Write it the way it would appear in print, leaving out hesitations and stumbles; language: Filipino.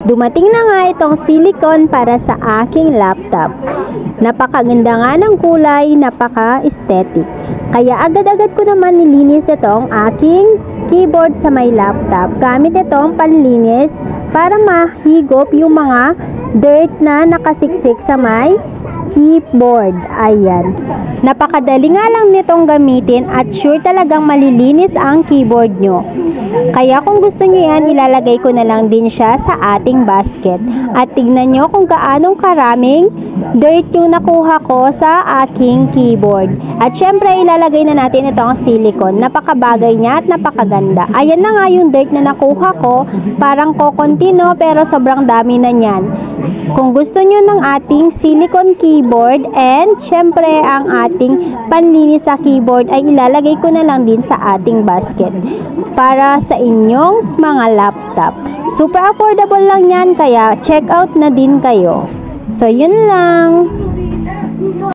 Dumating na nga itong silicone para sa aking laptop. Napakaganda nga ng kulay, napaka-aesthetic. Kaya agad-agad ko naman nilinis itong aking keyboard sa may laptop. Gamit itong panlinis para mahigop yung mga dirt na nakasiksik sa may keyboard. Ayan. Napakadali nga lang nitong gamitin at sure talagang malilinis ang keyboard nyo. Kaya kung gusto nyo yan, ilalagay ko na lang din siya sa ating basket. At tignan nyo kung gaanong karaming dirt yung nakuha ko sa aking keyboard. At syempre, ilalagay na natin itong silicone. Napakabagay niya at napakaganda. Ayan na nga yung dirt na nakuha ko. Parang kokonti no, pero sobrang dami na niyan. Kung gusto nyo ng ating silicone keyboard and syempre ang ating panlinis sa keyboard ay ilalagay ko na lang din sa ating basket para sa inyong mga laptop. Super affordable lang yan, kaya check out na din kayo. So yun lang.